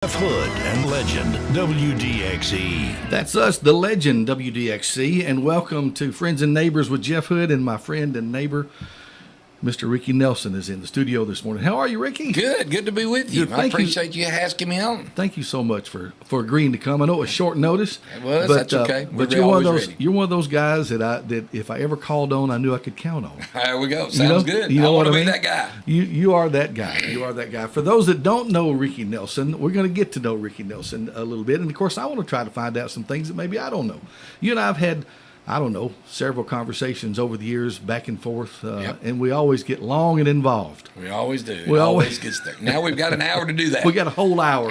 Jeff Hood and Legend, WDXE. That's us, the Legend, WDXE, and welcome to Friends and Neighbors with Jeff Hood, and my friend and neighbor, Mr. Ricky Nelson, is in the studio this morning. How are you, Ricky? Good to be with you. Good. I appreciate you asking me on. Thank you so much for agreeing to come. I know it was short notice. It was, that's okay. But you're one of those guys that if I ever called on, I knew I could count on. There we go. Sounds good. You know I want to mean? be that guy. You are that guy. You are that guy. For those that don't know Ricky Nelson, we're going to get to know Ricky Nelson a little bit. And, of course, I want to try to find out some things that maybe I don't know. You and I have had, I don't know, several conversations over the years, back and forth, and we always get long and involved. We always do. We always gets there. Now we've got an hour to do that. We got a whole hour.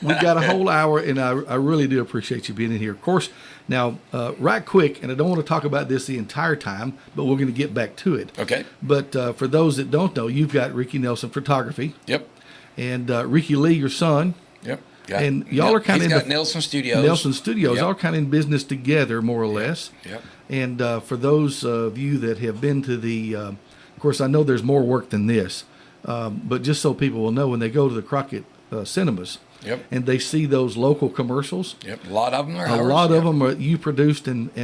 We've got a whole hour, and I really do appreciate you being in here. Of course, now, right quick, and I don't want to talk about this the entire time, but we're going to get back to it. Okay. But for those that don't know, you've got Ricky Nelson Photography. Yep. And Ricky Lee, your son. Yep. And y'all are kind of He's got Nelson Studios. Nelson Studios, Yep. all kind of in business together, more or less. Yep. And for those of you that have been to the, of course, I know there's more work than this, but just so people will know, when they go to the Crockett cinemas, Yep. and they see those local commercials, Yep. A lot of them are a ours. lot of them are you produced and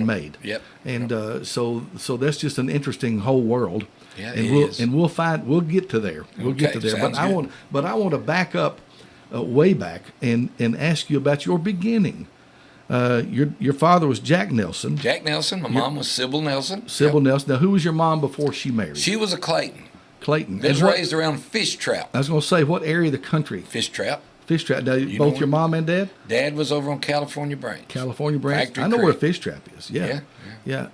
made. Yep. And so that's just an interesting whole world. Yeah, and it we'll is. And we'll get to there. We'll get to there. Sounds But I want to back up way back and ask you about your beginning. Your father was Jack Nelson. Jack Nelson. My mom was Sybil Nelson. Sybil Yep. Nelson. Now, who was your mom before she married? She was a Clayton. Clayton. They was And what- raised around Fish Trap. I was going to say, what area of the country? Fish Trap. Fish Trap. Now, know both your where- mom and dad? Dad was over on California Branch. California branch. Factory I know Creek. where Fish Trap is. Yeah.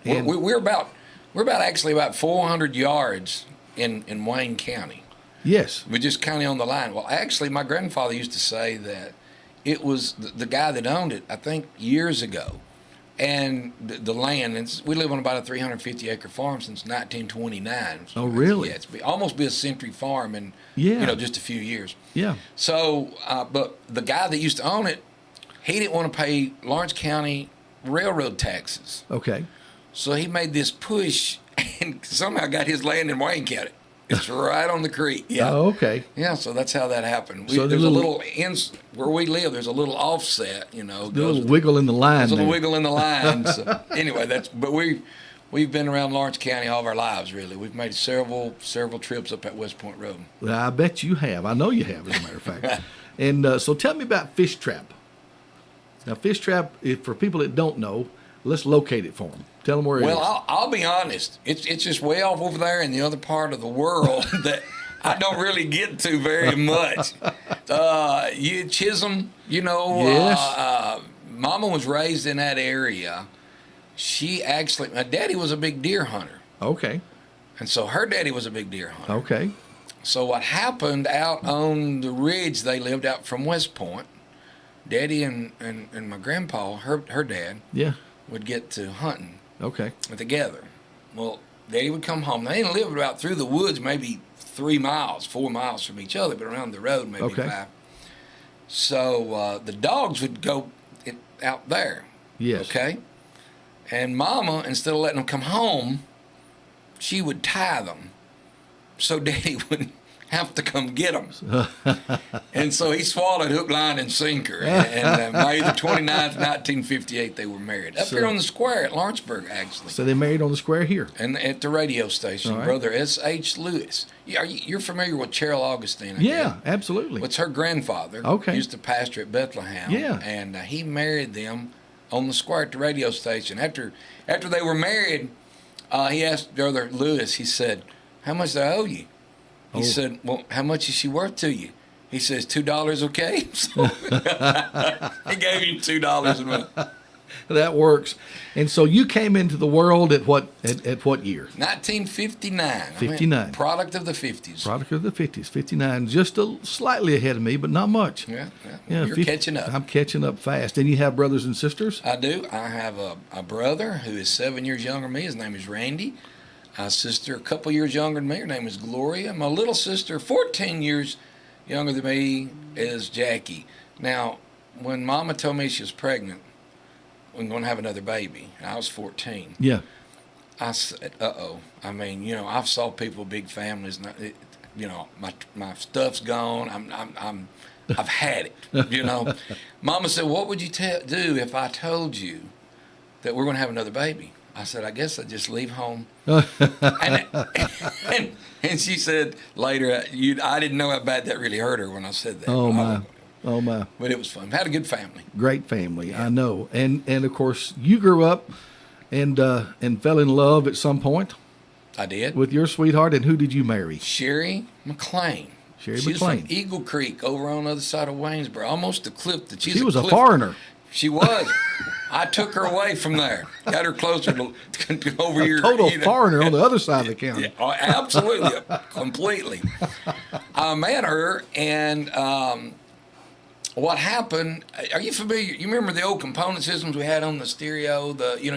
And We're about actually about 400 yards in Wayne County. yes. We're just kind of on the line. Well, actually, my grandfather used to say that it was the guy that owned it, I think, years ago. And the land, we live on about a 350-acre farm since 1929. Oh, really? Yeah, it's almost be a century farm in, Yeah. just a few years. Yeah. So, but the guy that used to own it, he didn't want to pay Lawrence County railroad taxes. Okay. So he made this push and somehow got his land in Wayne County. It's right on the creek. Yeah. Oh, okay. Yeah, so that's how that happened. So There's a little, where we live, there's a little offset, The little wiggle in the line. There's a little there. wiggle in the line. So anyway, but we've been around Lawrence County all of our lives, really. We've made several trips up at West Point Road. Well, I bet you have. I know you have, as a matter of fact. And so tell me about Fish Trap. Now, Fish Trap, for people that don't know, let's locate it for them. Tell them where it is. Well, I'll be honest. It's just way off over there in the other part of the world that I don't really get to very much. Chisholm, Yes. Mama was raised in that area. My daddy was a big deer hunter. Okay. And so her daddy was a big deer hunter. Okay. So what happened out on the ridge, they lived out from West Point. Daddy and my grandpa, her dad, Yeah. would get to hunting Okay. together. Well, Daddy would come home. They didn't live about through the woods, maybe 4 miles from each other, but around the road, maybe Okay. 5. So the dogs would go out there. Yes. Okay. And Mama, instead of letting them come home, she would tie them, so Daddy wouldn't have to come get them. And so he swallowed hook, line, and sinker. And May the 29th, 1958, they were married. Up here on the square at Lawrenceburg, actually. So they married on the square here. And at the radio station, All right. Brother S.H. Lewis. You're familiar with Cheryl Augustine? I Yeah, guess? absolutely. It's her grandfather. Okay. Used to pastor at Bethlehem. Yeah. And he married them on the square at the radio station. After they were married, he asked Brother Lewis, he said, "How much do I owe you?" He said, "Well, how much is she worth to you?" He says, $2, okay? So he gave him $2 a month. That works. And so you came into the world at what year? 1959. 59. Product of the 50s. Product of the 50s. 59, just slightly ahead of me, but not much. Yeah. Yeah, You're catching up. I'm catching up fast. And you have brothers and sisters? I do. I have a brother who is 7 years younger than me. His name is Randy. My sister, a couple years younger than me. Her name is Gloria. My little sister, 14 years younger than me, is Jackie. Now, when Mama told me she was pregnant, we're going to have another baby, and I was 14. Yeah. I said, uh-oh. I mean, I've saw people with big families, and my stuff's gone. I've had it, you know. Mama said, what would you do if I told you that we're going to have another baby? I said, I guess I'd just leave home. and, and she said later, I didn't know how bad that really hurt her when I said that. Oh, my. Oh, my. But it was fun. Had a good family. Great family, I know. And of course, you grew up and fell in love at some point. I did. With your sweetheart, and who did you marry? Sherry McLean. Sherry She's McLean. from Eagle Creek over on the other side of Waynesboro, almost the cliff. She was a foreigner. She was. I took her away from there, got her closer to over here. Total foreigner on the other side of the county. Yeah, absolutely, completely. I met her, and what happened? Are you familiar? You remember the old component systems we had on the stereo? You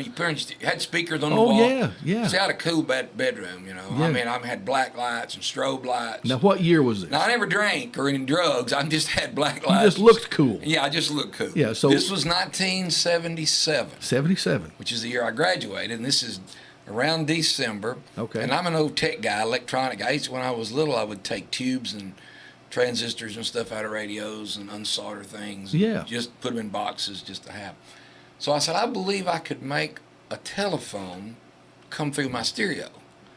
had speakers on the wall. Oh yeah. See, I had a cool bedroom. You know, Yeah. I mean, I had black lights and strobe lights. Now, what year was this? Now, I never drank or any drugs. I just had black lights. You just looked cool. Yeah, I just looked cool. Yeah, so this was 1977. 77. Which is the year I graduated, and this is around December. Okay. And I'm an old tech guy, electronic. When I was little, I would take tubes and transistors and stuff out of radios and unsolder things. Yeah. Just put them in boxes just to have. So I said, I believe I could make a telephone come through my stereo.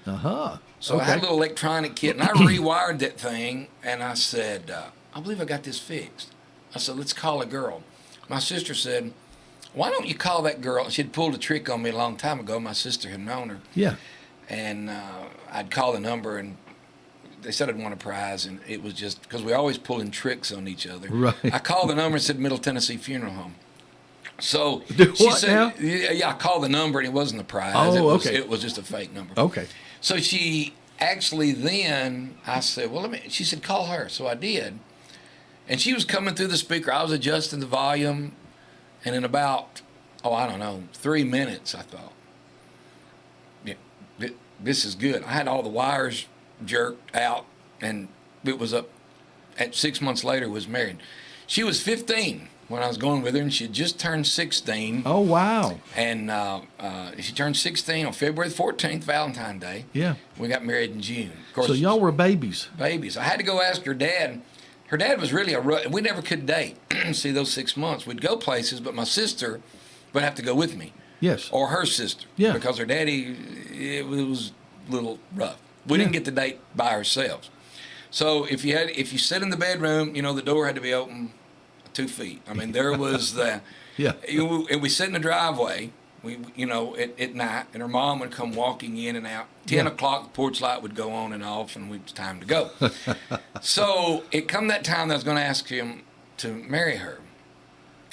Uh-huh. So I had a little electronic kit, and I rewired that thing, and I said, I believe I got this fixed. I said, let's call a girl. My sister said, why don't you call that girl? She'd pulled a trick on me a long time ago. My sister had known her. Yeah. And I'd call the number, and they said I'd won a prize, and it was just because we always pulling tricks on each other. Right. I called the number and said Middle Tennessee Funeral Home. So Do she what said, now? Yeah, I called the number, and it wasn't a prize. Oh, okay. It was just a fake number. Okay. So she actually then, I said, well, she said, call her. So I did. And she was coming through the speaker. I was adjusting the volume. And in about, 3 minutes, I thought, yeah, this is good. I had all the wires jerked out, and it was up. At 6 months later, was married. She was 15 when I was going with her, and she had just turned 16. Oh, wow. And she turned 16 on February 14th, Valentine's Day. Yeah. We got married in June. Of course, So y'all were babies. babies. I had to go ask her dad. Her dad was really we never could date. See, those 6 months. We'd go places, but my sister would have to go with me. Yes. Or her sister. Yeah. Because her daddy, it was a little rough. We didn't get to date by ourselves. So if you sit in the bedroom, the door had to be open 2 feet. I mean, there was the, Yeah. And we sit in the driveway, at night, and her mom would come walking in and out. 10 o'clock, the porch light would go on and off, and it was time to go. So it come that time that I was going to ask him to marry her.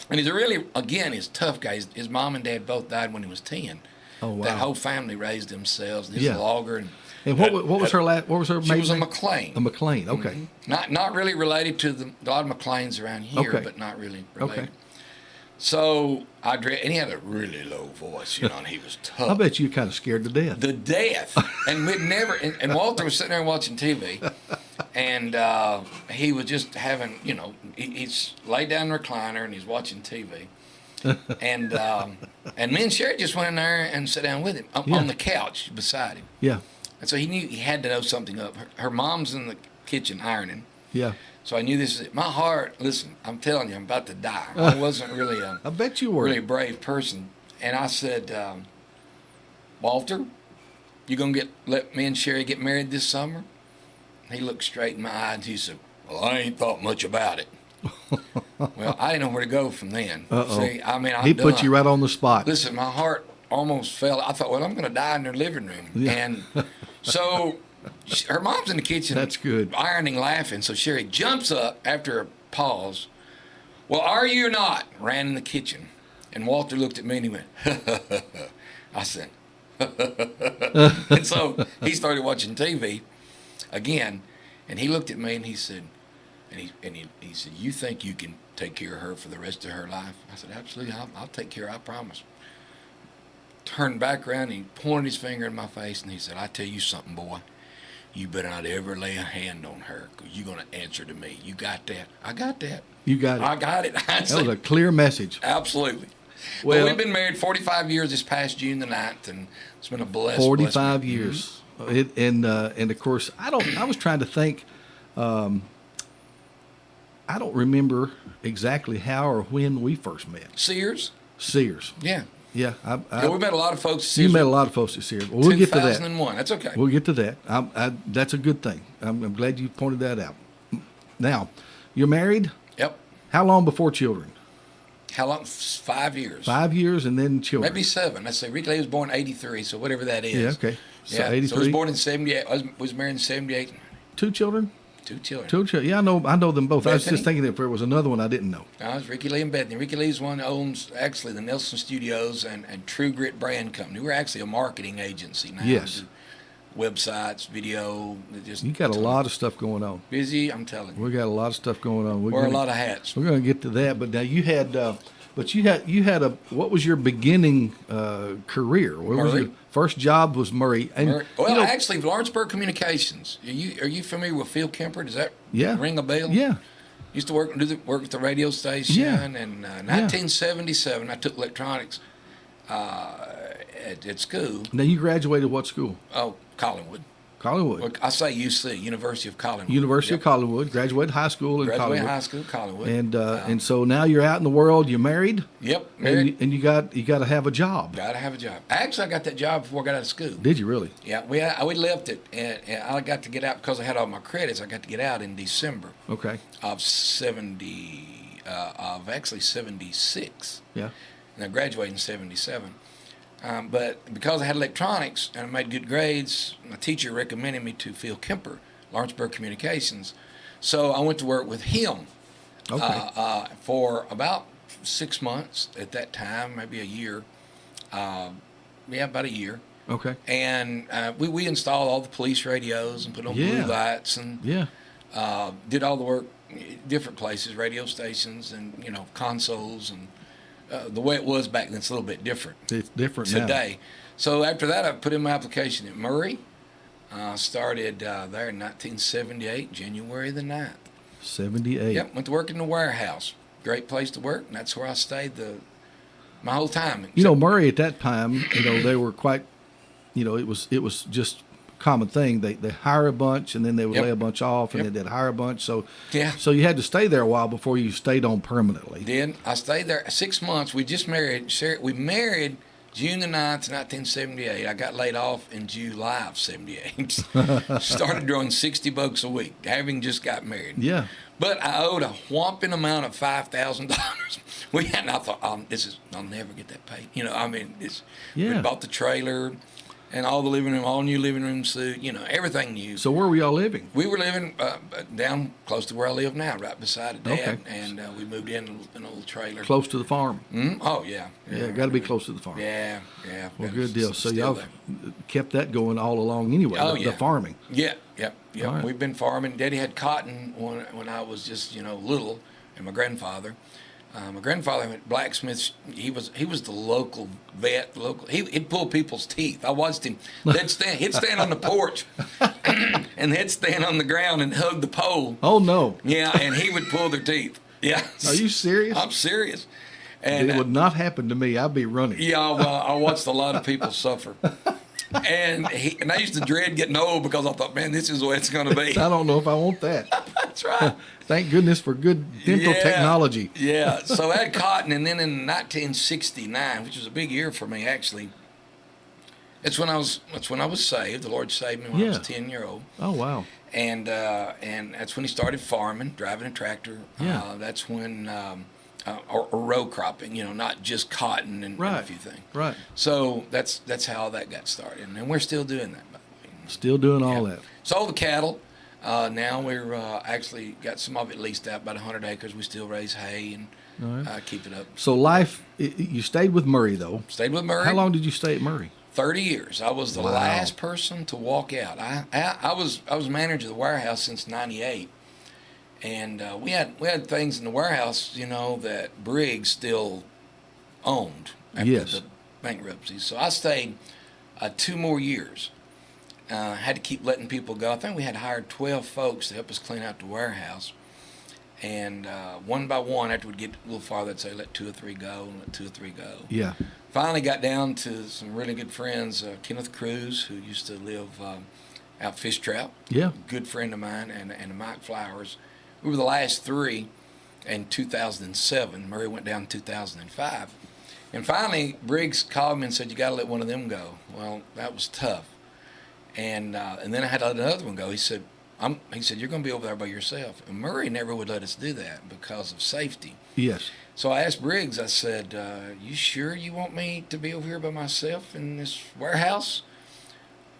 And he's he's a tough guy. His mom and dad both died when he was 10. Oh, wow. That whole family raised themselves. He's a logger. And what was her what was her She maiden was a name? McLean. A McLean. Okay. Not really related to a lot of McLeans around here, Okay. but not really related. Okay. So and he had a really low voice, and he was tough. I bet you kind of scared to death. The death. And we'd never, and Walter was sitting there watching TV, and he was just having, he's laid down in the recliner and he's watching TV. And me and Sherry just went in there and sat down with him on the couch beside him. Yeah. And so he knew he had to know something up. Her mom's in the kitchen ironing. Yeah. So I knew this is it. My heart, listen, I'm telling you, I'm about to die. I wasn't really I bet you were. really a brave person. And I said, Walter, you going to let me and Sherry get married this summer? He looked straight in my eyes and he said, well, I ain't thought much about it. Well, I didn't know where to go from then. Uh-oh. See, I mean, He put you right on the spot. Listen, my heart almost fell. I thought, well, I'm going to die in their living room. Yeah. And so her mom's in the kitchen. That's good. Ironing, laughing. So Sherry jumps up after a pause. Well, are you or not? Ran in the kitchen. And Walter looked at me and he went, I said, and so he started watching TV again. And he looked at me and he said, he said, you think you can take care of her for the rest of her life? I said, absolutely. I'll take care. I promise. Turned back around and he pointed his finger in my face and he said, I tell you something, boy. You better not ever lay a hand on her because you're going to answer to me. You got that? I got that. You got it. I got it. I That said, was a clear message. absolutely. Well, Well, we've been married 45 years this past June the 9th, and it's been a blessed 45 blessed years. And of course, I was trying to think. I don't remember exactly how or when we first met. Sears. Sears. Yeah. Yeah. Yeah, we met a lot of folks at You Sears. met a lot of folks at Sears. Well, we'll get to that. 2001. That's okay. We'll get to that. That's a good thing. I'm glad you pointed that out. Now, you're married. Yep. How long before children? How long? 5 years. 5 years and then children. Maybe 7. Let's say Ricky Lee was born in 83, so whatever that is. Yeah, okay. So Yeah. 83. So I was born in 78. I was married in 78. 2 children? 2 children. 2 children. Yeah, I know them both. I was Bethany. just thinking if there was another one I didn't know. No, it's Ricky Lee and Bethany. Ricky Lee's one that owns actually the Nelson Studios and True Grit Brand Company. We're actually a marketing agency now. Yes. We do websites, video. Just You got a lot of stuff going on. busy. I'm telling you. We got a lot of stuff going on. Wear a lot of hats. We're going to get to that, but now you had, what was your beginning career? What was Murray. your first job? Was Murray? And Well, you know, actually, Lawrenceburg Communications. Are you familiar with Phil Kemper? Does that Yeah. ring a bell? yeah, Used to work at the radio station. Yeah. And in 1977, I took electronics at school. now you graduated what school? Oh, Collinwood. Collinwood. Well, I say UC, University of Collinwood. University Yep. of Collinwood. Graduated high school in Graduated Collinwood. high school, Collinwood. And so now you're out in the world. You're married. Yep, And married. you got to have a job. Got to have a job. Actually, I got that job before I got out of school. Did you really? Yeah, we left it, and I got to get out because I had all my credits. I got to get out in December Okay. of 76, Yeah. and I graduated in 77. But because I had electronics and I made good grades, my teacher recommended me to Phil Kemper, Lawrenceburg Communications. So I went to work with him Okay. for about 6 months at that time, maybe a year. About a year. Okay. And we installed all the police radios and put on Yeah. blue lights and Yeah. did all the work, different places, radio stations and, consoles and the way it was back then. It's a little bit different It's different now. today. So after that, I put in my application at Murray. Started there in 1978, January the 9th. 78. Yep, went to work in the warehouse. Great place to work, and that's where I stayed my whole time. You know, Murray at that time, they were quite, it was just a common thing. They hire a bunch and then they would Yep. lay a bunch off and Yep. then they'd hire a bunch. So Yeah. So you had to stay there a while before you stayed on permanently. Then I stayed there 6 months. We just married. We married June the 9th, 1978. I got laid off in July of 78. Started drawing $60 a week, having just got married. Yeah. But I owed a whopping amount of $5,000. And I thought, I'll never get that paid. We Yeah. bought the trailer and all the living room, all new living room suite, everything new. So where were y'all living? We were living down close to where I live now, right beside a dad. Okay. And we moved in an old trailer. Close to the farm. Oh, yeah. Yeah, got to be close to the farm. Yeah. Well, Got good it. deal. So Still y'all there. kept that going all along anyway, Oh, the yeah. farming. Yep. All right. We've been farming. Daddy had cotton when I was just little, and my grandfather. My grandfather went blacksmith. He was the local vet. He'd pull people's teeth. I watched him. He'd stand on the porch, and he'd stand on the ground and hug the pole. Oh, no. Yeah, and he would pull their teeth. Yeah. Are you serious? I'm serious. And It would not happen to me. I'd be running. yeah, well, I watched a lot of people suffer. And I used to dread getting old because I thought, man, this is the way it's going to be. I don't know if I want that. That's right. Thank goodness for good dental Yeah. technology. Yeah. So I had cotton, and then in 1969, which was a big year for me, actually. That's when I was saved. The Lord saved me when I was Yeah. 10-year-old, Oh, wow. and that's when he started farming, driving a tractor. Yeah. That's when or row cropping, not just cotton and a few things. Right. So that's how that got started, and we're still doing that, by the way. Still doing all that. Sold the cattle. Now we're actually got some of it leased out, about 100 acres. We still raise hay and keep it up. So life, you stayed with Murray, though. Stayed with Murray. How long did you stay at Murray? 30 years. I was the Wow. last person to walk out. I was manager of the warehouse since '98, and we had things in the warehouse, that Briggs still owned after Yes. the bankruptcy. So I stayed 2 more years. Had to keep letting people go. I think we had hired 12 folks to help us clean out the warehouse. And one by one, after we'd get a little farther, I'd say let 2 or 3 go and let 2 or 3 go. Yeah. Finally got down to some really good friends, Kenneth Cruz, who used to live out Fish Trap. Yeah. Good friend of mine, and Mike Flowers. We were the last 3 in 2007. Murray went down in 2005. And finally, Briggs called me and said, "You got to let one of them go." Well, that was tough. And then I had to let another one go. He said, he said, "You're going to be over there by yourself." And Murray never would let us do that because of safety. Yes. So I asked Briggs, I said, "You sure you want me to be over here by myself in this warehouse?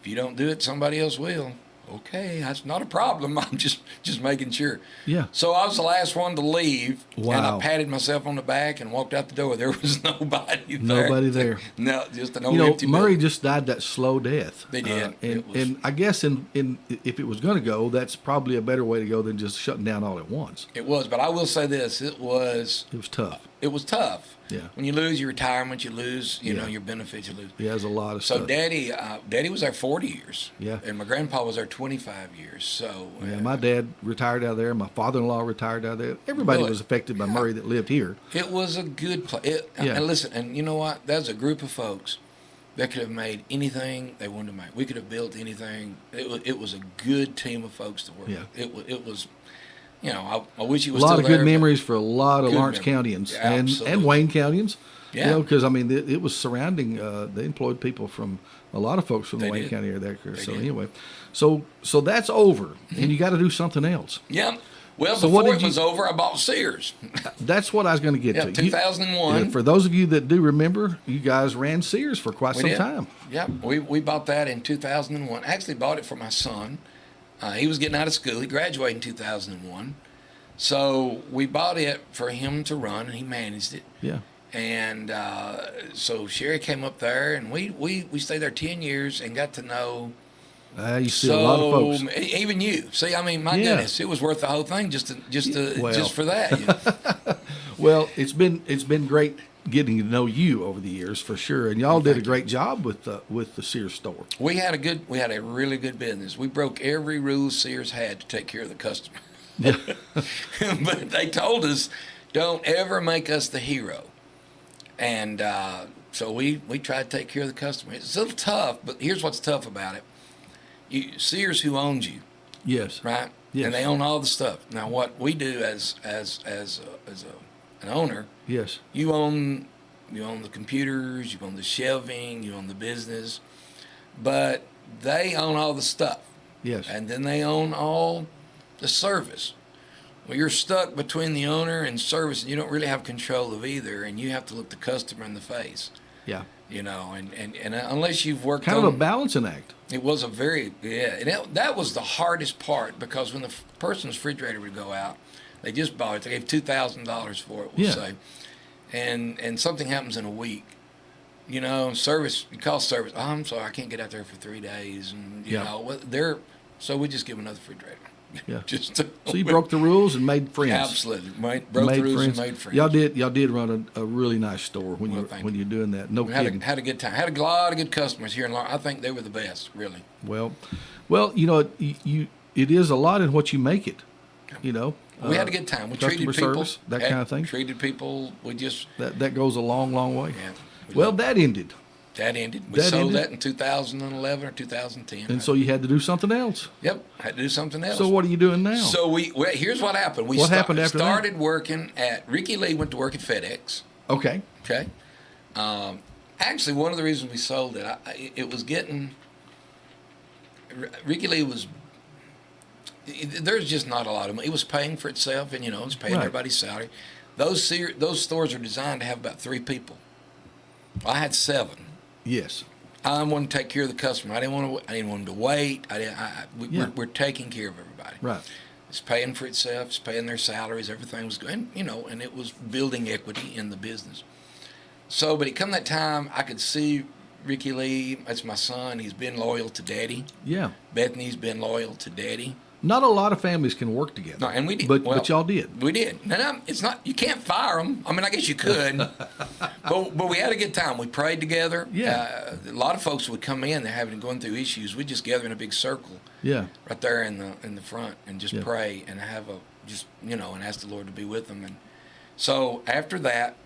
If you don't do it, somebody else will." "Okay, that's not a problem." I'm just making sure. Yeah. So I was the last one to leave, and Wow. I patted myself on the back and walked out the door. There was nobody there. Nobody there. No, just an old You know, empty Murray building. just died that slow death. They did. And I guess in if it was going to go, that's probably a better way to go than just shutting down all at once. It was, but I will say this: it was tough. It was tough. Yeah. When you lose your retirement, you lose, you Yeah. know, your benefits, you lose. He has a lot of So stuff. Daddy was there 40 years. Yeah. And my grandpa was there 25 years. So. Yeah, my dad retired out there. My father-in-law retired out there. Everybody Really? was affected by Murray that lived here. It was a good place. Yeah. And listen, and you know what? That's a group of folks that could have made anything they wanted to make. We could have built anything. It was a good team of folks to work Yeah. with. It was, you know, I wish he A was lot still of there, good but- memories for a lot of Good Lawrence memory. Countyans Yeah, and absolutely. Wayne Countyans. Yeah. You know, because I mean, it was surrounding. They employed people from a lot of folks from the They Wayne did. County area there. They So did. anyway, so that's over, and you got to do something else. Yeah. Well, So what before did it was over, I bought Sears. That's what I was going to get Yeah, to. 2001. For those of you that do remember, you guys ran Sears for quite We some did. time. Yeah, we bought that in 2001. Actually bought it for my son. He was getting out of school. He graduated in 2001. So we bought it for him to run, and he managed it. Yeah. And so Sherry came up there, and we stayed there 10 years and got to know You see a lot of folks. even you. See, I mean, my Yeah. goodness, it was worth the whole thing just Well. for that. Yeah. Well, it's been great getting to know you over the years for sure, and y'all did a great job with the Sears store. We had a really good business. We broke every rule Sears had to take care of the customer. Yeah. But they told us, don't ever make us the hero. And so we tried to take care of the customer. It's a little tough, but here's what's tough about it. Sears, who owns you, Yes. right? Yes. And they own all the stuff. Now, what we do as an owner, Yes. you own the computers, you own the shelving, you own the business, but they own all the stuff. Yes. And then they own all the service. Well, you're stuck between the owner and service, and you don't really have control of either, and you have to look the customer in the face, Yeah. you know, and unless you've worked Kind on of a balancing act. it was that was the hardest part, because when the person's refrigerator would go out, they just bought it, they gave $2,000 for it, we'll Yeah. say, and something happens in a week. You know, service, you call service, "Oh, I'm sorry, I can't get out there for 3 days," and you Yeah. know, so we just give them another refrigerator. Yeah. Just So you broke the rules and made friends. Absolutely, broke the rules and made friends. Y'all did run a really nice store when Well, thank you're doing that. No We kidding. had a good time. Had a lot of good customers here in Lawrence. I think they were the best, really. Well, you know, it is a lot in what you make it. You know, We had a good time. We treated customer people, service, that kind of thing. Treated people. We just That goes a long, long way. yeah. Well, that ended, that ended. We that sold ended? that in 2011 or 2010. and so you had to do something else. Yep, had to do something else. So what are you doing now? So here's what happened. What happened after that? started working at Ricky Lee. Went to work at FedEx. Okay. Okay. Actually, one of the reasons we sold it, it was getting. Ricky Lee was. There's just not a lot of money. It was paying for itself, and you know, it's paying Right. everybody's salary. Those stores are designed to have about 3 people. I had 7. Yes. I wanted to take care of the customer. I didn't want them to wait. Yeah. We're taking care of everybody. Right. It's paying for itself. It's paying their salaries. Everything was good. And, you know, and it was building equity in the business. So, but it come that time, I could see Ricky Lee. That's my son. He's been loyal to Daddy. Yeah. Bethany's been loyal to Daddy. Not a lot of families can work together. No, and we did. But Well, y'all did. We did. And it's not. You can't fire them. I mean, I guess you could. but we had a good time. We prayed together. Yeah. A lot of folks would come in. They're going through issues. We just gather in a big circle. Yeah. Right there in the front, and just Yeah. pray and and ask the Lord to be with them. And so after that,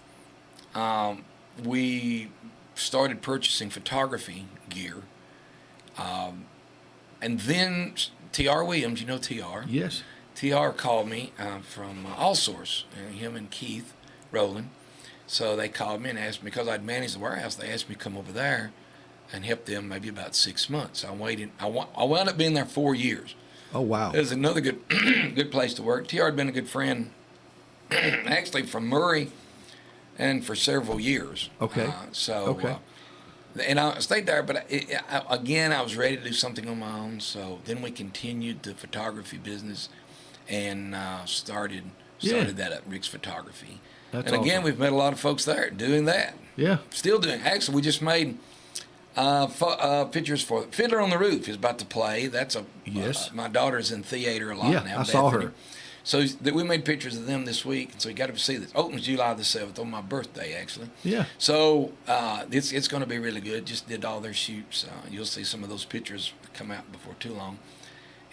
we started purchasing photography gear, and then T.R. Williams, you know T.R. Yes. TR called me from All Source, him and Keith Rowland. So they called me and asked me, because I'd managed the warehouse, they asked me to come over there and help them maybe about 6 months. I wound up being there 4 years. Oh, wow. It was another good good place to work. TR had been a good friend, actually from Murray, and for several years. Okay. And I stayed there, but again, I was ready to do something on my own. So then we continued the photography business and started that up, Rick's Photography. That's and again, awesome. we've met a lot of folks there doing that. Yeah. Still doing. Actually, we just made pictures for Fiddler on the Roof is about to play. That's Yes. My daughter's in theater a lot Yeah, now. I saw Bethany. her. So we made pictures of them this week, and so you got to see this. Opens July the 7th on my birthday, actually. Yeah. So it's going to be really good. Just did all their shoots. You'll see some of those pictures come out before too long.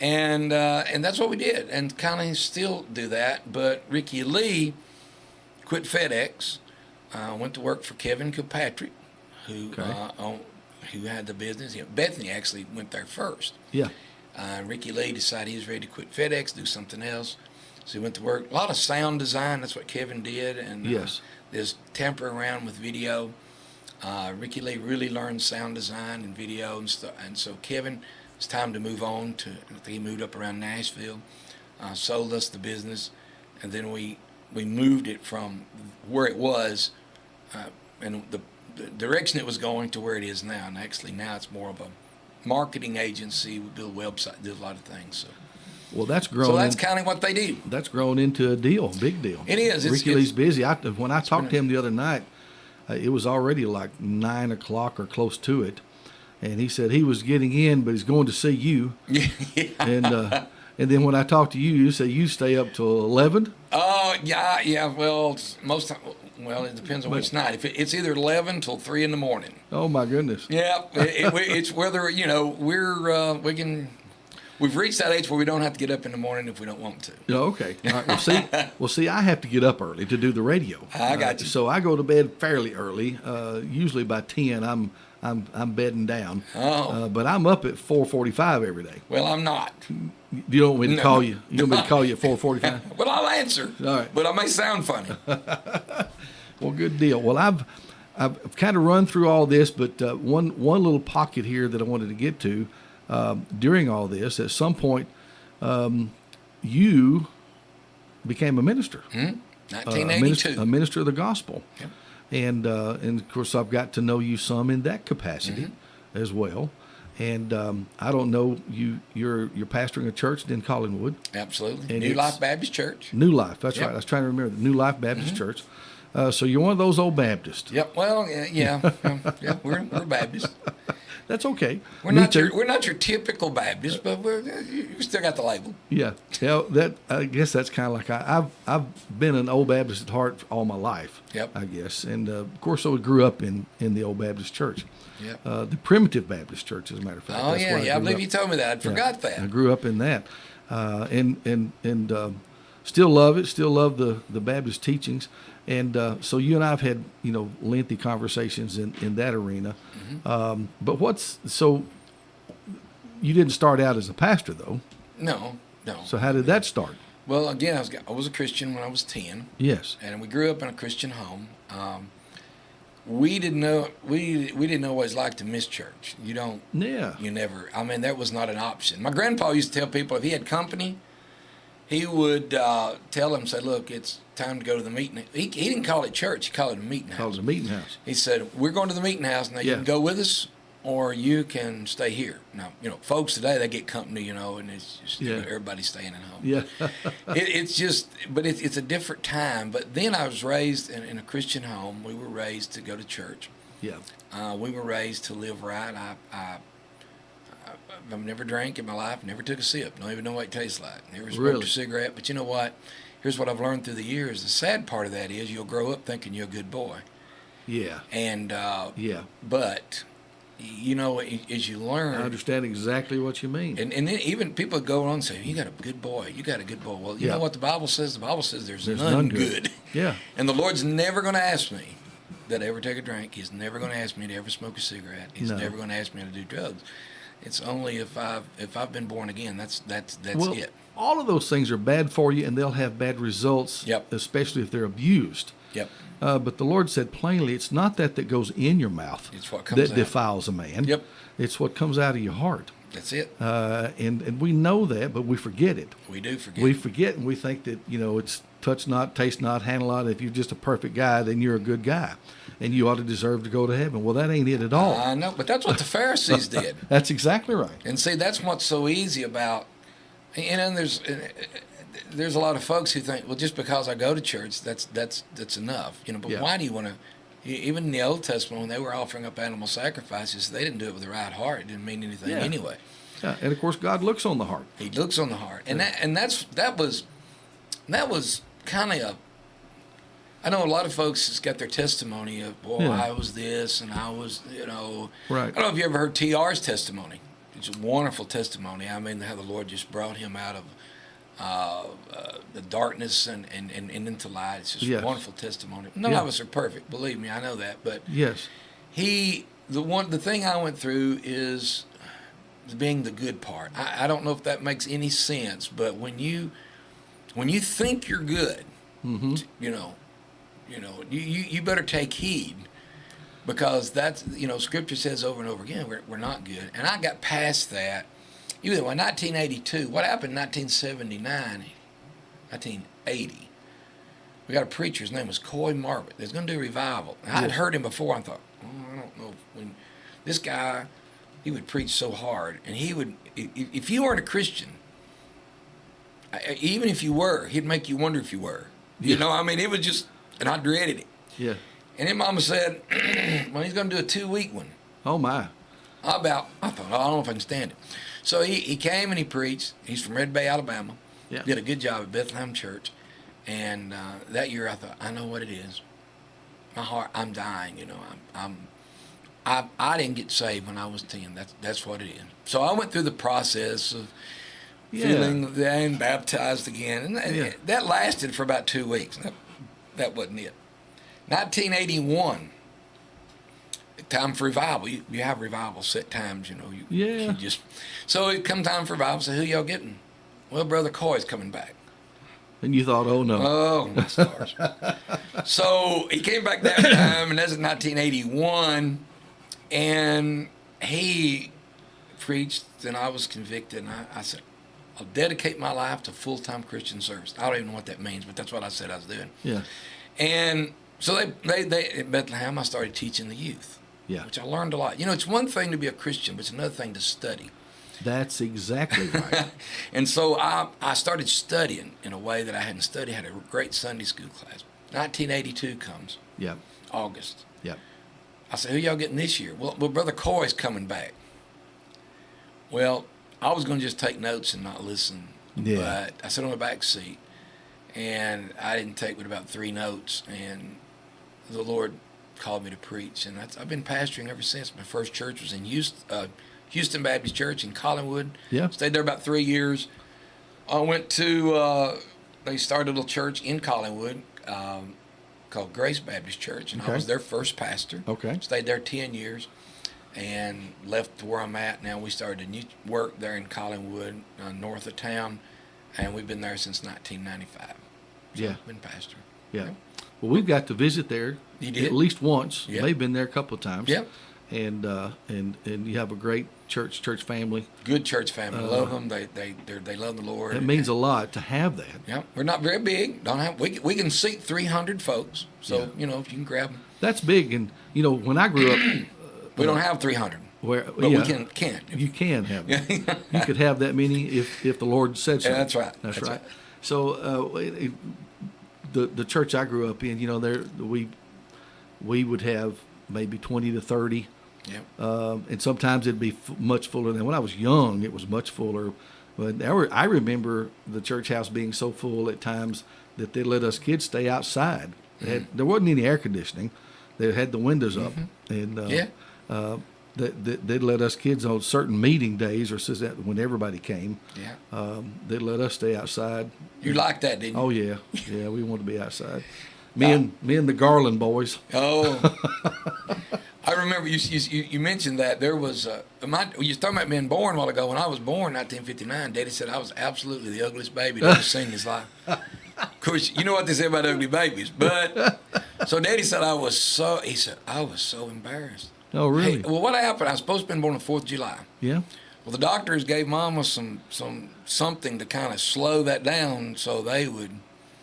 And that's what we did, and kind of still do that. But Ricky Lee quit FedEx, went to work for Kevin Kilpatrick, who had the business. Bethany actually went there first. Yeah. Ricky Lee decided he was ready to quit FedEx, do something else. So he went to work. A lot of sound design, that's what Kevin did. And Yes. there's tampering around with video. Ricky Lee really learned sound design and video and stuff. And so Kevin, it's time to move on to, I think he moved up around Nashville, sold us the business. And then we moved it from where it was and the direction it was going to where it is now. And actually now it's more of a marketing agency. We build websites, do a lot of things. So. Well, that's grown. So that's kind of what they do. That's grown into a deal, big deal. It is. Ricky Lee's busy. When I talked to him the other night, it was already like 9 o'clock or close to it, and he said he was getting in, but he's going to see you. Yeah. And then when I talked to you, you said you stay up till 11. Oh yeah. Well, most time. Well, it depends on which night. If it's either 11 till 3 in the morning. Oh my goodness. Yeah, it's whether we've reached that age where we don't have to get up in the morning if we don't want to. Oh, okay. All right. Well, see, I have to get up early to do the radio. I got you. So I go to bed fairly early. Usually by 10, I'm bedding down. Oh. But I'm up at 4:45 every day. Well, I'm not. You don't want me to call you? You don't want me to call you at 4:45? Well, I'll answer. All right. But I may sound funny. Well, good deal. Well, I've kind of run through all this, but one little pocket here that I wanted to get to during all this. At some point, you became a minister. 1982. A minister of the gospel. Yep. And of course, I've got to know you some in that capacity as well. And I don't know, you're pastoring a church in Collinwood. Absolutely. And New Life Baptist Church. New Life, that's Yep. right. I was trying to remember the New Life Baptist Church. So you're one of those old Baptists. Yep. Well, yeah. We're Baptist. That's okay. We're not your typical Baptist, but you still got the label. Yeah. I guess that's kind of like I've been an old Baptist at heart all my life. Yep. I guess, and of course I grew up in the old Baptist church. Yep. The primitive Baptist church, as a matter of fact. Oh That's where yeah. I grew believe up. you told me that. I forgot that. I grew up in that, and still love it. Still love the Baptist teachings, and so you and I have had lengthy conversations in that arena. But so you didn't start out as a pastor though. No. So how did that start? Well, again, I was a Christian when I was 10. Yes. And we grew up in a Christian home. We didn't know what it was like to miss church. You don't. Yeah. You never. I mean, that was not an option. My grandpa used to tell people if he had company, he would tell them, say, "Look, it's time to go to the meeting." He didn't call it church. He called it a meeting house. Called it a meeting house. He said, "We're going to the meeting house. Now you can go with us, or you can stay here." Now, folks today, they get company, and it's just everybody's staying at home. Yeah. It's a different time. But then I was raised in a Christian home. We were raised to go to church. Yeah. We were raised to live right. I've never drank in my life, never took a sip, don't even know what it tastes like, never smoked a cigarette. But you know what? Here's what I've learned through the years. The sad part of that is you'll grow up thinking you're a good boy. Yeah. And but as you learn, I understand exactly what you mean. and then even people go on and say, "You got a good boy. You got a good boy." Well, you know what the Bible says? The Bible says there's none good. Yeah. And the Lord's never going to ask me that I ever take a drink. He's never going to ask me to ever smoke a cigarette. He's never going to ask me to do drugs. It's only if I've been born again. That's it. all of those things are bad for you, and they'll have bad results, Yep. especially if they're abused. Yep. But the Lord said plainly, it's not that goes in your mouth It's what comes that out. defiles a man. Yep. It's what comes out of your heart. That's it. And we know that, but we forget it. We do forget. We forget, and we think that, it's touch not, taste not, handle not. If you're just a perfect guy, then you're a good guy, and you ought to deserve to go to heaven. Well, that ain't it at all. I know, but that's what the Pharisees did. That's exactly right. And see, that's what's so easy about, and there's a lot of folks who think, well, just because I go to church, that's enough. But Yeah. why do you want to? Even in the Old Testament, when they were offering up animal sacrifices, they didn't do it with the right heart. It didn't mean anything Yeah. anyway. Yeah, and of course, God looks on the heart. He looks on the heart, and that was kind of a. I know a lot of folks has got their testimony of, boy, Yeah. I was this and I was, Right. I don't know if you ever heard TR's testimony. It's a wonderful testimony. I mean, how the Lord just brought him out of the darkness and into light. It's just Yes. a wonderful testimony. None Yeah. of us are perfect, believe me, I know that. But Yes. the thing I went through is being the good part. I don't know if that makes any sense, but when you think you're good, Mm-hmm. you better take heed, because that's Scripture says over and over again we're not good. And I got past that. In 1982, what happened in 1979, 1980? We got a preacher. His name was Coy Marbut. He was going to do a revival. And I had heard him before. I thought, I don't know. When this guy, he would preach so hard, and he would. If you weren't a Christian, even if you were, he'd make you wonder if you were. I mean, it was just, and I dreaded it. Yeah. And then Mama said, well, he's going to do a 2-week one. Oh my. I thought, I don't know if I can stand it. So he came and he preached. He's from Red Bay, Alabama. Yeah. Did a good job at Bethlehem Church. And that year I thought, I know what it is. My heart, I'm dying. I didn't get saved when I was 10. That's what it is. So I went through the process of feeling and baptized again. And that lasted for about 2 weeks. That wasn't it. 1981. Time for revival. You have revival set times, Yeah. So it come time for revival. So who y'all getting? Well, Brother Coy's coming back. And you thought, oh no. Oh, my stars. So he came back that time, and that's in 1981, and he preached, and I was convicted, and I said, I'll dedicate my life to full-time Christian service. I don't even know what that means, but that's what I said I was doing. Yeah. And so they at Bethlehem, I started teaching the youth. Yeah. Which I learned a lot. It's one thing to be a Christian, but it's another thing to study. That's exactly right. And so I started studying in a way that I hadn't studied. I had a great Sunday school class. 1982 comes, Yeah. August. Yeah. I said, who y'all getting this year? Well, Brother Coy's coming back. Well, I was going to just take notes and not listen. Yeah. But I sat on the back seat, and I didn't take but about 3 notes, and the Lord called me to preach. And I've been pastoring ever since. My first church was in Houston Baptist Church in Collinwood. Yeah. Stayed there about 3 years. I went to, they started a little church in Collinwood called Grace Baptist Church, and Okay. I was their first pastor. Okay. Stayed there 10 years and left to where I'm at now. We started a new work there in Collinwood, north of town, and we've been there since 1995. So Yeah. been pastor. Yeah. Well, we've got to visit there You did? at least once. Yep. They've been there a couple of times. Yep. And you have a great church family. Good church family. Love them. They love the Lord. It means a lot to have that. Yeah, we're not very big. Don't have we can seat 300 folks. So Yeah. if you can grab them. That's big. And when I grew up, We don't have 300, where but we can. you can have them. Yeah. You could have that many if the Lord said so. Yeah, that's right. That's That's right. right. So the church I grew up in, there we would have maybe 20 to 30. Yeah. And sometimes it'd be much fuller than when I was young. It was much fuller, but I remember the church house being so full at times that they let us kids stay outside. There wasn't any air conditioning. They had the windows up, and they'd let us kids on certain meeting days, or says that when everybody came, Yeah. they'd let us stay outside. You liked that, didn't you? Oh yeah, we wanted to be outside. Me and the Garland boys. Oh. I remember you mentioned that there was you was talking about being born a while ago. When I was born in 1959, Daddy said I was absolutely the ugliest baby that ever seen in his life. Of course, you know what they say about ugly babies, but so Daddy said I was so embarrassed. Oh, really? Hey, well, what happened? I was supposed to have been born on the 4th of July. Yeah. Well, the doctors gave Mama something to kind of slow that down, so they would.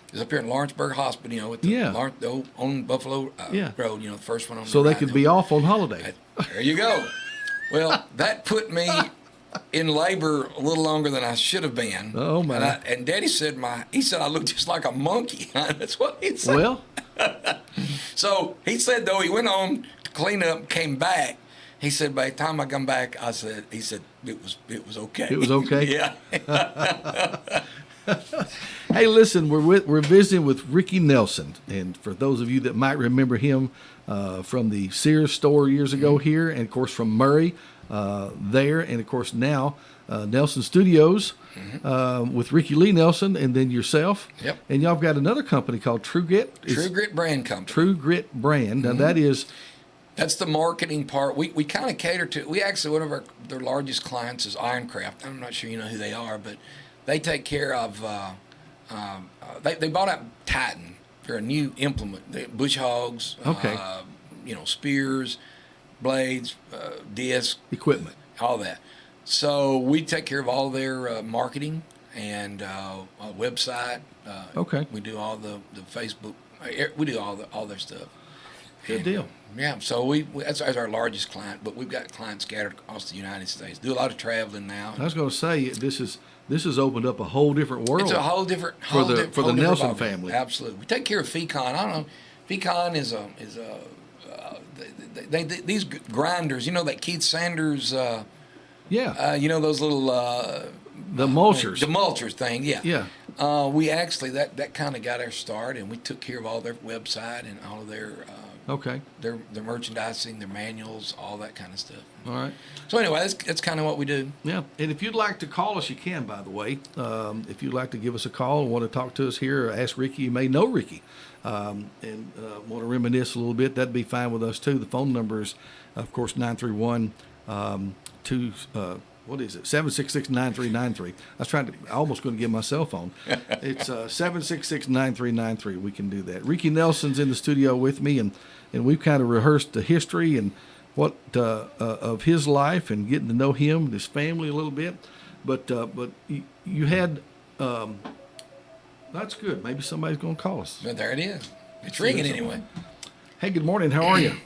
It was up here in Lawrenceburg Hospital, at the on Buffalo Road, the first one on. So they could be off on holiday. There you go. Well, that put me in labor a little longer than I should have been. Oh my! And Daddy said he said I looked just like a monkey. That's what he said. Well, so he said though he went on to clean up, came back. He said by the time I come back, he said it was okay. It was okay. Yeah. Hey, listen, we're visiting with Ricky Nelson, and for those of you that might remember him from the Sears store years ago here, and of course from Murray there, and of course now Nelson Studios with Ricky Lee Nelson, and then yourself. Yep. And y'all have got another company called True Grit. True Grit Brand Company. True Grit Brand. Now That's the marketing part. We kind of cater to. We actually one of their largest clients is Ironcraft. I'm not sure you know who they are, but they take care of. They bought out Titan. They're a new implement. Bush hogs. Okay. Spears, blades, disc equipment, all that. So we take care of all their marketing and website. Okay. We do all the Facebook. We do all their stuff. Good deal. Yeah, so that's our largest client, but we've got clients scattered across the United States. Do a lot of traveling now. I was going to say this has opened up a whole different world. It's a whole different for the Nelson family. Absolutely, we take care of Fecon. I don't know. Fecon is these grinders. You know that Keith Sanders. Those little the mulchers. The mulchers thing. Yeah. Yeah. We actually that kind of got our start, and we took care of all their website and all of their. Their merchandising, their manuals, all that kind of stuff. All right. So anyway, that's kind of what we do. Yeah, and if you'd like to call us, you can, by the way. If you'd like to give us a call and want to talk to us here, or ask Ricky, you may know Ricky, and want to reminisce a little bit, that'd be fine with us too. The phone number is, of course, 931 what is it? 766-9393. I almost couldn't get my cell phone. It's 766-9393. We can do that. Ricky Nelson's in the studio with me, and we've kind of rehearsed the history and what of his life and getting to know him and his family a little bit. But you had that's good. Maybe somebody's going to call us. But there it is. It's ringing anyway. Hey, good morning. How are you?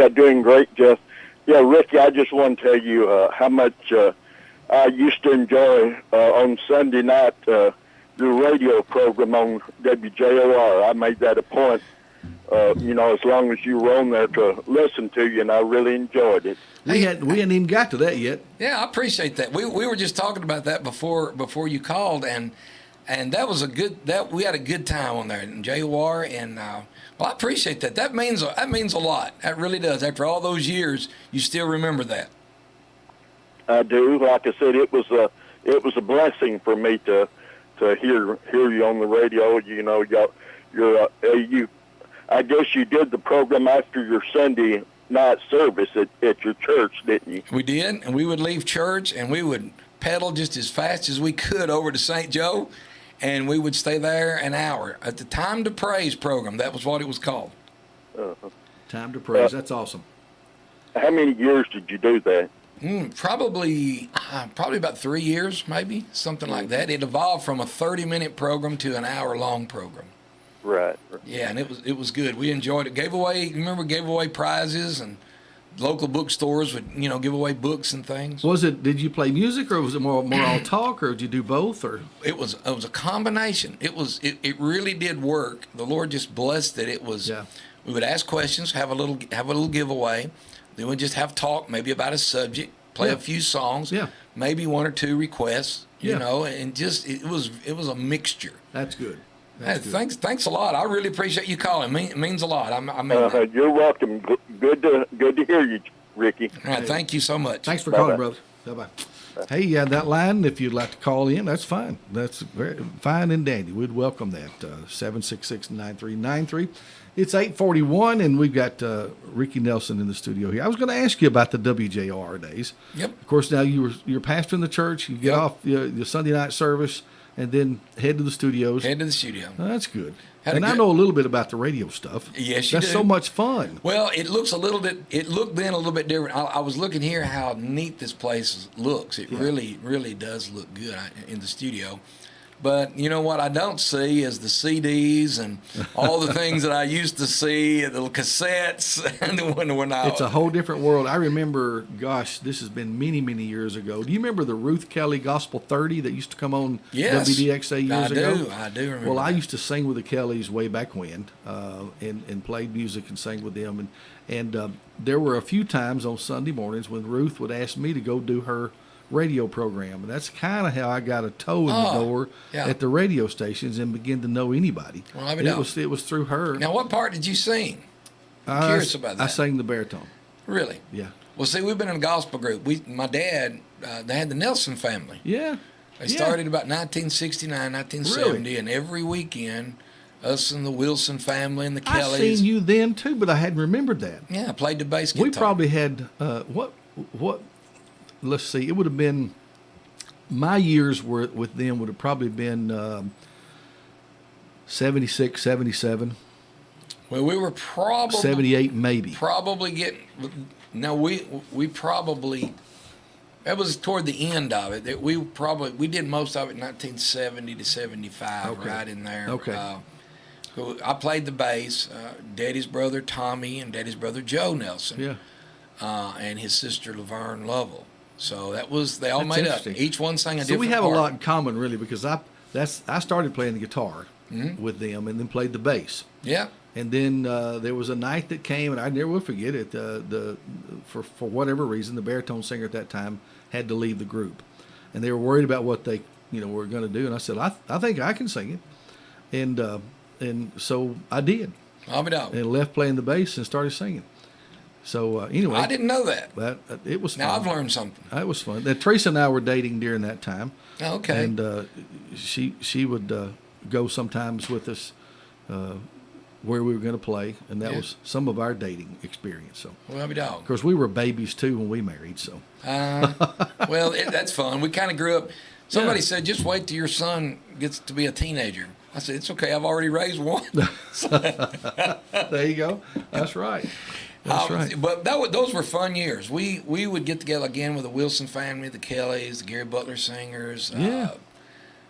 Doing great, Jeff. Yeah, Ricky, I just want to tell you how much I used to enjoy on Sunday night your radio program on WJOR. I made that a point, as long as you were on there to listen to you, and I really enjoyed it. We hadn't even got to that yet. Yeah, I appreciate that. We were just talking about that before you called, and that was we had a good time on there in JOR, and I appreciate that. That means a lot. That really does. After all those years, you still remember that. I do. Like I said, it was a blessing for me to hear you on the radio. I guess you did the program after your Sunday night service at your church, didn't you? We did, and we would leave church and we would pedal just as fast as we could over to St. Joe. And we would stay there an hour at the Time to Praise program. That was what it was called. Time to Praise. That's awesome. How many years did you do that? Probably about 3 years, maybe something like that. It evolved from a 30-minute program to an hour-long program. Right. Yeah, and it was good. We enjoyed it. Gave away prizes, and local bookstores would give away books and things. Did you play music, or was it more all talk, or did you do both, or? It was a combination. It really did work. The Lord just blessed it. It was. Yeah. We would ask questions, have a little giveaway. Then we'd just have talk, maybe about a subject, play a few songs, maybe one or two requests, and just it was a mixture. That's good. Thanks a lot. I really appreciate you calling. It means a lot. I mean, you're welcome. Good to hear you, Ricky. All right, thank you so much. Thanks for calling, brother. Bye-bye. Hey, yeah, that line, if you'd like to call in, that's fine. That's very fine and dandy. We'd welcome that. 766-9393. It's 8:41, and we've got Ricky Nelson in the studio here. I was going to ask you about the WJR days. Yep. Of course, now you're pastoring the church. You get off your Sunday night service and then head to the studios. Head to the studio. Oh, that's good. Had a And I good- know a little bit about the radio stuff. Yes, you That's do. so much fun. Well, it looked then a little bit different. I was looking here how neat this place looks. It really, really does look good in the studio. But you know what I don't see is the CDs and all the things that I used to see, the cassettes, and when I. It's a whole different world. I remember, gosh, this has been many, many years ago. Do you remember the Ruth Kelly Gospel 30 that used to come on Yes, WDXE years ago? I do remember. Well, I that. used to sing with the Kellys way back when, and played music and sang with them. And there were a few times on Sunday mornings when Ruth would ask me to go do her radio program, and that's kind of how I got a toe in the door at the radio stations and began to know anybody. Well, I mean, it was through her. Now, what part did you sing? I'm curious about that. I sang the baritone. Really? Yeah. Well, see, we've been in a gospel group. My dad, they had the Nelson family. Yeah. They started about 1969, 1970, Really? and every weekend, us and the Wilson family and the Kellys. I seen you then too, but I hadn't remembered that. Yeah, I played the bass guitar. We probably had what? Let's see. It would have been my years with them would have probably been 76, 77, Well, we were probably 78 maybe. Probably getting. No, we probably. That was toward the end of it. That we did most of it in 1970 to 75, right in there. Okay. I played the bass. Daddy's brother Tommy and Daddy's brother Joe Nelson. Yeah. And his sister Laverne Lovell. So they all That's made up. interesting. Each one sang a So different we have part. a lot in common, really, because I started playing the guitar Mm-hmm. with them, and then played the bass. Yeah. And then there was a night that came, and I never will forget it. For whatever reason, the baritone singer at that time had to leave the group, and they were worried about what they were going to do. And I said, I think I can sing it, and so I did, I'll be dog. and left playing the bass and started singing. So anyway, I didn't know that. It was fun. Now I've learned something. It was fun. Teresa and I were dating during that time. Oh, okay. And she would go sometimes with us where we were going to play, and that was some of our dating experience. So, Well, I'll be dog. of course, we were babies too when we married. So, Well, that's fun. We kind of grew up. Somebody said, just wait till your son gets to be a teenager. I said, it's okay. I've already raised one. there you go. That's right. That's right. But those were fun years. We would get together again with the Wilson family, the Kellys, the Gary Butler singers,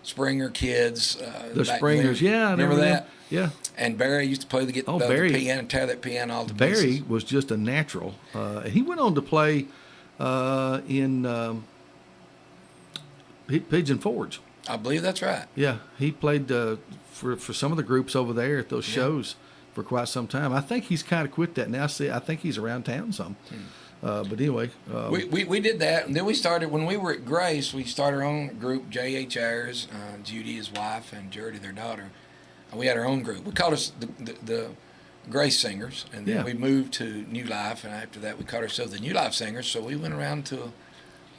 Springer kids. The back Springers, then. yeah, I Remember that? Yeah. And Barry used to play the Barry. piano, tear that piano all to Barry pieces. was just a natural. He went on to play in Pigeon Forge. I believe that's right. Yeah, he played for some of the groups over there at those shows for quite some time. I think he's kind of quit that now. See, I think he's around town some. But anyway, We did that, and then we started when we were at Grace. We started our own group. J.H. Ayers, Judy, his wife, and Gertie, their daughter. We had our own group. We called us the Grace Singers, and then we moved to New Life, and after that, we called ourselves the New Life Singers. So we went around to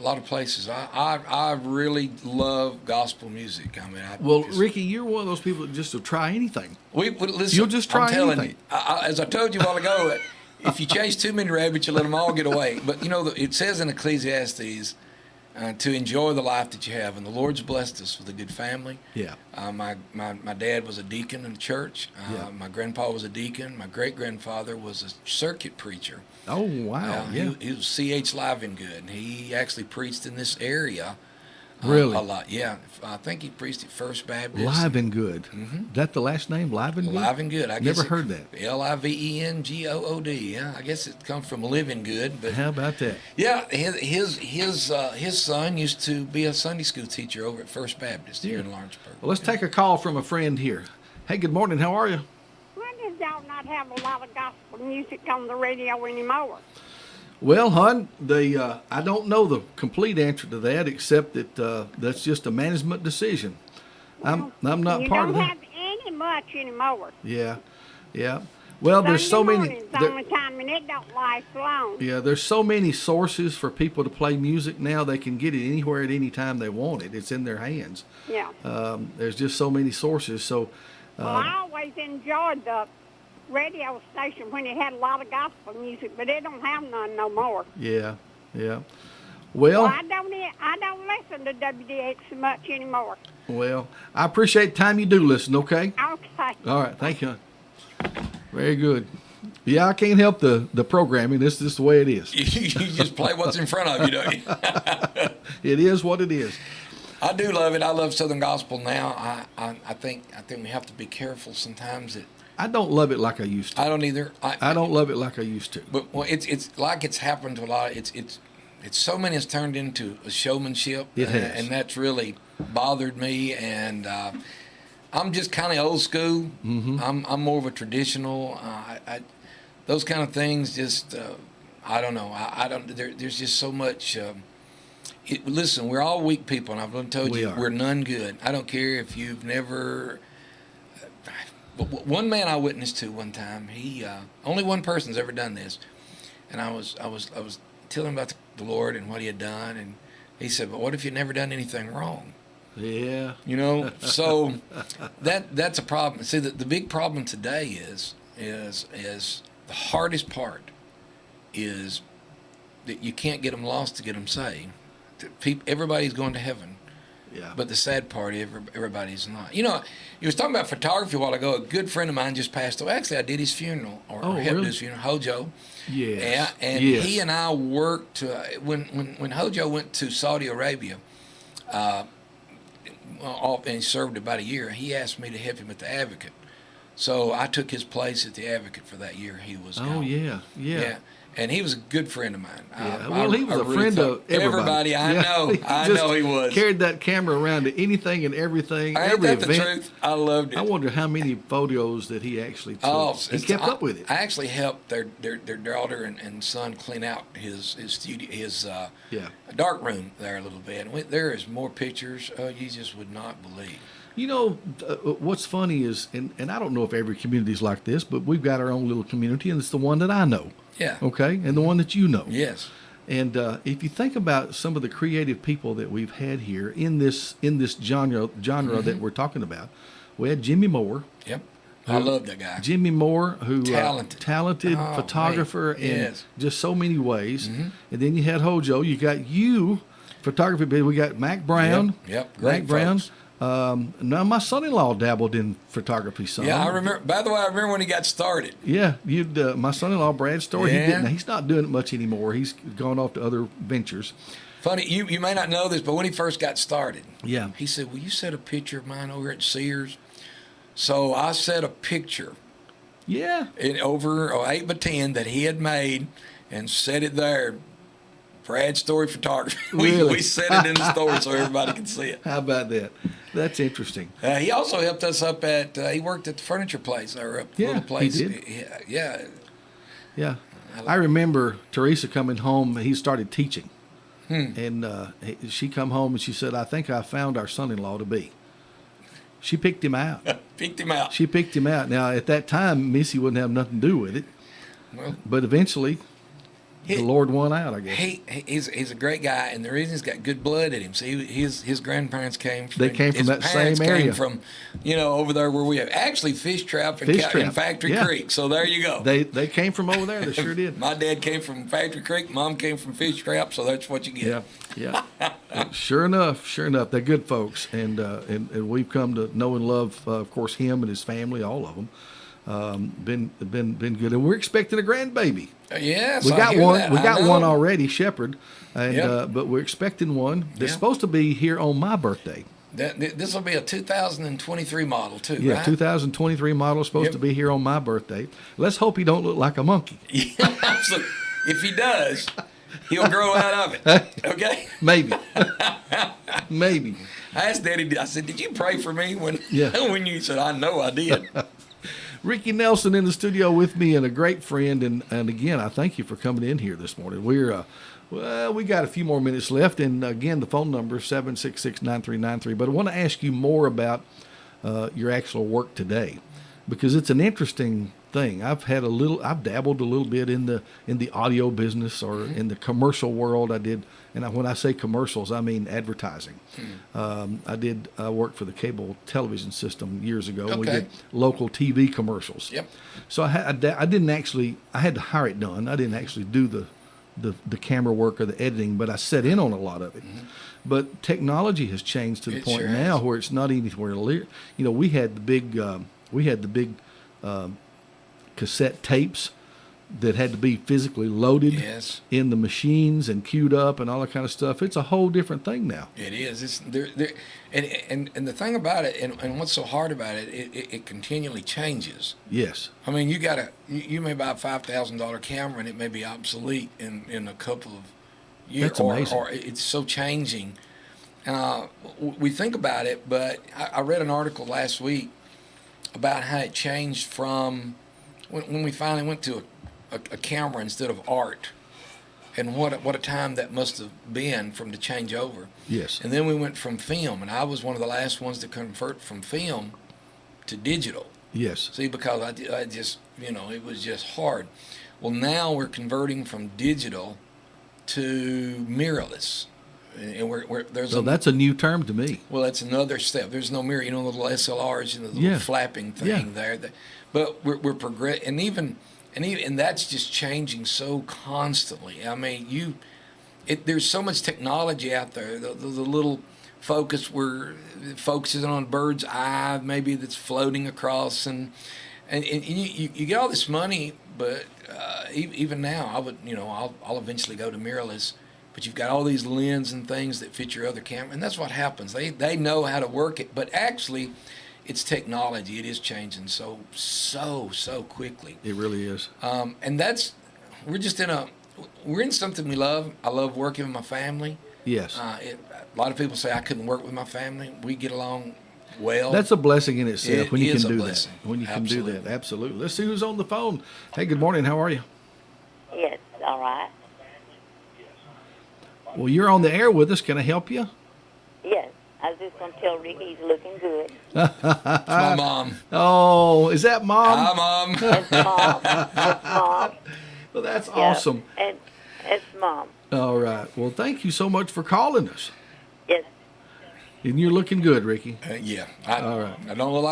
a lot of places. I really love gospel music. I mean, Ricky, you're one of those people that just will try anything. Listen, You'll just try I'm telling anything. You, as I told you a while ago, if you chase too many rabbits, you let them all get away. But it says in Ecclesiastes to enjoy the life that you have, and the Lord's blessed us with a good family. Yeah. My dad was a deacon in the church. My grandpa was a deacon. My great grandfather was a circuit preacher. Oh wow! He was C.H. Livengood, and he actually preached in this area. Really? A lot, yeah. I think he preached at First Baptist. Livengood. Mm-hmm. That the last name, Livengood? Livengood. I Never heard that. Livengood. Yeah, I guess it comes from living good. But how about that? Yeah, his son used to be a Sunday school teacher over at First Baptist here in Lawrenceburg. Well, let's take a call from a friend here. Hey, good morning. How are you? Why does y'all not have a lot of gospel music on the radio anymore? Well, hon, I don't know the complete answer to that, except that that's just a management decision. I'm not part of that. You don't have any much anymore. Yeah. Well, there's so Sunday many. morning's the only time and it don't last long. Yeah, there's so many sources for people to play music now. They can get it anywhere at any time they want it. It's in their hands. Yeah. There's just so many sources. So, Well, I always enjoyed the radio station when it had a lot of gospel music, but it don't have none no more. yeah. Well, Well, I don't listen to WDX much anymore. I appreciate the time you do listen, okay? Okay. All right, thank you. Very good. Yeah, I can't help the programming. This is the way it is. You just play what's in front of you, don't you? It is what it is. I do love it. I love Southern gospel now. I think we have to be careful sometimes. I don't love it like I used to. I don't either. I don't love it like I used to. But well, it's like it's happened to a lot. It's so many has turned into a showmanship. It has. And that's really bothered me. And I'm just kind of old school. Mm-hmm. I'm more of a traditional. Those kind of things just I don't know. I don't. There's just so much. Listen, we're all weak people, and I've told you we're none good. I don't care if you've never. But one man I witnessed to one time. He only one person's ever done this, and I was telling him about the Lord and what he had done, and he said, "But what if you'd never done anything wrong?" Yeah. You know, so that's a problem. See, the big problem today is the hardest part is that you can't get them lost to get them saved. Everybody's going to heaven. Yeah. But the sad part, everybody's not. You know, you was talking about photography a while ago. A good friend of mine just passed away. Actually, I did his funeral, or helped really? his funeral, Hojo. Yes. Yeah, and yes. he and I worked, when Hojo went to Saudi Arabia, and he served about a year, he asked me to help him at the Advocate. So I took his place at the Advocate for that year he was gone. Yeah. And he was a good friend of mine. Well, he was a friend of everybody. I know. I know he was. Carried that camera around to anything and everything. Ain't that the truth? I loved it. I wonder how many photos that he actually took. Oh, he kept up with it. I actually helped their daughter and son clean out his studio, his dark room there a little bit. And there is more pictures you just would not believe. You know, what's funny is, and I don't know if every community is like this, but we've got our own little community, and it's the one that I know. Yeah. Okay? And the one that you know. Yes. And if you think about some of the creative people that we've had here in this genre that we're talking about, we had Jimmy Moore. Yep. I love that guy. Jimmy Moore, who talented Oh, photographer man. in Yes. just so many ways. And then you had Hojo. You got photography. But we got Mac Brown. Yep. Great Mac Brown. folks. Now my son-in-law dabbled in photography some. Yeah, I remember. By the way, I remember when he got started. Yeah, my son-in-law Brad Story. Yeah. He didn't. He's not doing it much anymore. He's gone off to other ventures. Funny, you may not know this, but when he first got started, Yeah. he said, "Will you set a picture of mine over at Sears?" So I set a picture Yeah. over 8 by 10 that he had made and set it there. Brad Story Photography. Really? We set it in the store so everybody could see it. How about that? That's interesting. He also helped us up at. He worked at the furniture place or up the little place. He did. Yeah. Yeah. I remember Teresa coming home. He started teaching. And she come home and she said, "I think I found our son-in-law to be." She picked him out. Picked him out. She picked him out. Now, at that time, Missy wouldn't have nothing to do with it. Well, But eventually, the Lord won out, I guess. He's a great guy, and the reason he's got good blood in him. See, his grandparents came from. They came from his that parents same area. Came from, over there where we have actually Fish Trap and Factory Yeah. Creek. So there you go. They came from over there. They sure did. My dad came from Factory Creek. Mom came from Fish Trap. So that's what you get. Yeah. Sure enough. They're good folks, and we've come to know and love, of course, him and his family, all of them. Been good, and we're expecting a grandbaby. Yes, We I got hear one. that. We I got know. one already, Shepherd, and Yep. but we're expecting one that's Yeah. supposed to be here on my birthday. This will be a 2023 model too, Yeah, right? 2023 model, supposed Yep. to be here on my birthday. Let's hope he don't look like a monkey. Yeah, so if he does, he'll grow out of it. Okay. Maybe. Maybe. I asked Daddy. I said, "Did you pray for me when Yeah. when you said I know I did?" Ricky Nelson in the studio with me, and a great friend. And again, I thank you for coming in here this morning. We're we got a few more minutes left, and again, the phone number is 766-9393. But I want to ask you more about your actual work today, because it's an interesting thing. I've dabbled a little bit in the audio business or in the commercial world. I did, and when I say commercials, I mean advertising. I did work for the cable television system years ago. Okay. We did local TV commercials. Yep. So I didn't actually, I had to hire it done. I didn't actually do the camera work or the editing, but I set in on a lot of it. But technology has changed to the It point sure now has. where it's not anywhere near. You know, we had the big cassette tapes that had to be physically loaded Yes. in the machines and queued up and all that kind of stuff. It's a whole different thing now. It is. It's there, and the thing about it, and what's so hard about it, it continually changes. Yes. I mean, you may buy a $5,000 camera and it may be obsolete in a couple of years. That's amazing. Or it's so changing. We think about it, but I read an article last week about how it changed from when we finally went to a camera instead of art, and what a time that must have been from to change over. Yes. And then we went from film, and I was one of the last ones to convert from film to digital. Yes. See, because I just, it was just hard. Well, now we're converting from digital to mirrorless. And there's So that's a new term to me. well, that's another step. There's no mirror, the little SLRs and the little Yeah. flapping thing Yeah. there. But we're progress, and even that's just changing so constantly. I mean, there's so much technology out there. The little focus we're focusing on bird's eye, maybe that's floating across, and you get all this money, but even now, I'll eventually go to mirrorless. But you've got all these lenses and things that fit your other camera, and that's what happens. They know how to work it, but actually, it's technology. It is changing so quickly. It really is. And we're in something we love. I love working with my family. Yes. A lot of people say I couldn't work with my family. We get along well. That's a blessing in itself It when you is can a do blessing. that. When you can do Absolutely. that. Absolutely. Let's see who's on the phone. Hey, good morning. How are you? Yes, all right. Well, you're on the air with us. Can I help you? Yes, I was just going to tell Ricky he's looking good. It's my mom. Oh, is that Mom? Hi, Mom. That's Mom. That's Mom. Well, that's Yeah. awesome. And it's Mom. All right. Well, thank you so much for calling us. Yes. And you're looking good, Ricky. Yeah. All right. I don't look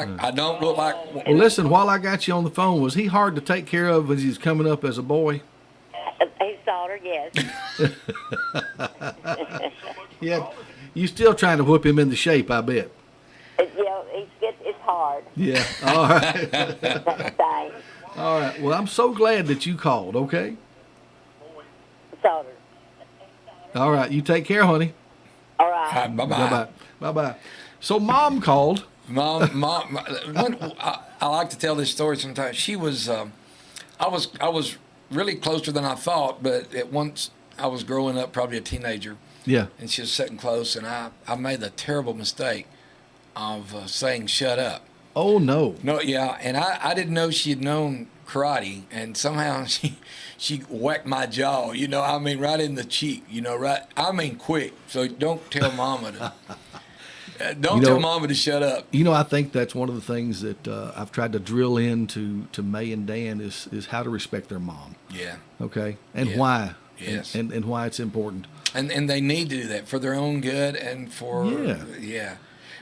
like. Well, listen, while I got you on the phone, was he hard to take care of as he's coming up as a boy? He's daughter, yes. Yeah. You still trying to whip him into shape, I bet. It's hard. Yeah. All right. Thanks. All right. Well, I'm so glad that you called, okay? Daughter. All right. You take care, honey. All right. Bye-bye. Bye-bye. Bye-bye. So Mom called. Mom, I like to tell this story sometimes. She was, I was really closer than I thought, but at once I was growing up, probably a teenager, Yeah. and she was sitting close, and I made the terrible mistake of saying "shut up." Oh, no. No, yeah, and I didn't know she had known karate, and somehow she whacked my jaw. Right in the cheek. Right. Quick. So don't tell Mama to. Don't tell Mama to shut up. I think that's one of the things that I've tried to drill into to May and Dan is how to respect their mom. Yeah. Okay. And Yeah. why. Yes. And why it's important. And they need to do that for their own good and for Yeah.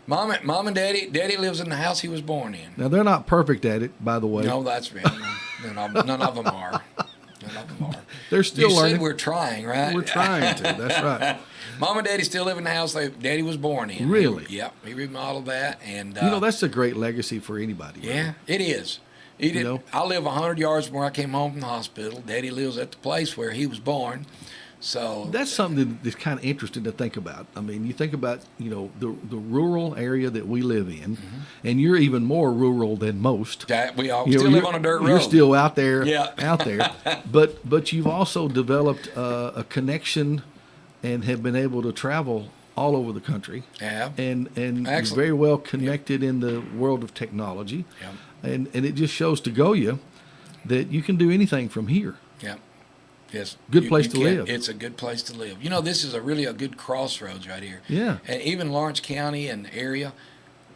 Mom and Daddy lives in the house he was born in. Now, they're not perfect at it, by the way. No, that's right. None of them are. None of them are. They're still You learning. said we're trying, right? We're trying to. That's right. Mom and Daddy still live in the house Daddy was born in. Really? Yep. He remodeled that, and That's a great legacy for anybody. Really. yeah, it is. He did. know? I live 100 yards from where I came home from the hospital. Daddy lives at the place where he was born. So That's something that's kind of interesting to think about. I mean, you think about, the rural area that we live in, and you're even more rural than most. we all You know, still live you're- on a dirt road. You're still out there, Yeah. out there. But you've also developed a connection and have been able to travel all over the country. Yeah. And you're Excellent. very well connected in the world of technology. Yeah. And it just shows to Goya that you can do anything from here. Yeah. Yes. Good place to can. live. It's a good place to live. This is really a good crossroads right here. Yeah. And even Lawrence County and area,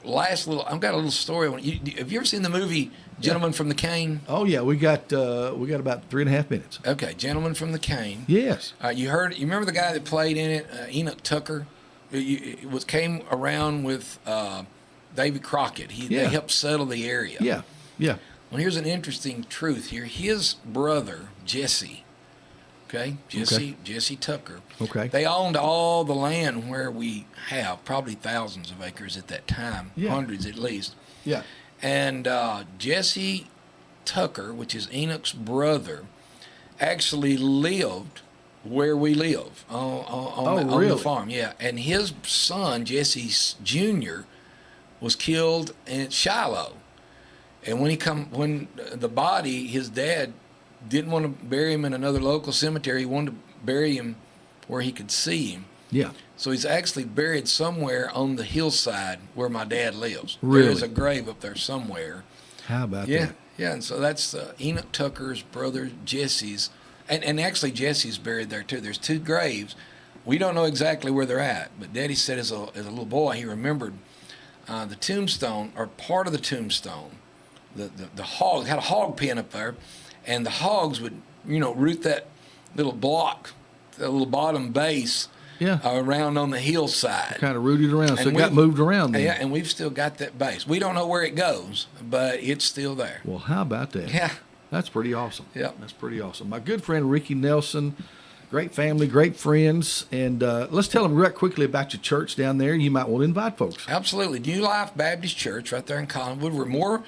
last little, I've got a little story. Have you ever seen the movie Gentleman from the Cane? Oh yeah, we got about 3.5 minutes. Okay, Gentleman from the Cane. Yes. You remember the guy that played in it, Enoch Tucker? Came around with David Crockett. They helped settle the area. Yeah, yeah. Well, here's an interesting truth here. His brother, Jesse, Jesse Tucker. Okay. They owned all the land where we have, probably thousands of acres at that time, hundreds at least. Yeah. And Jesse Tucker, which is Enoch's brother, actually lived where we live on the farm. Yeah. And his son, Jesse Jr., was killed in Shiloh. And when the body, his dad didn't want to bury him in another local cemetery. He wanted to bury him where he could see him. Yeah. So he's actually buried somewhere on the hillside where my dad lives. Really? There's a grave up there somewhere. How about that? Yeah, and so that's Enoch Tucker's brother Jesse's. And actually Jesse's buried there too. There's 2 graves. We don't know exactly where they're at, but Daddy said as a little boy he remembered the tombstone, or part of the tombstone. The hog had a hog pen up there, and the hogs would root that little block, that little bottom base around on the hillside. Kind of rooted around, so it got moved around then. Yeah, and we've still got that base. We don't know where it goes, but it's still there. Well, how about that? Yeah. That's pretty awesome. Yeah. That's pretty awesome. My good friend Ricky Nelson, great family, great friends. And let's tell them right quickly about your church down there. You might want to invite folks. Absolutely. New Life Baptist Church right there in Collinwood. We're more,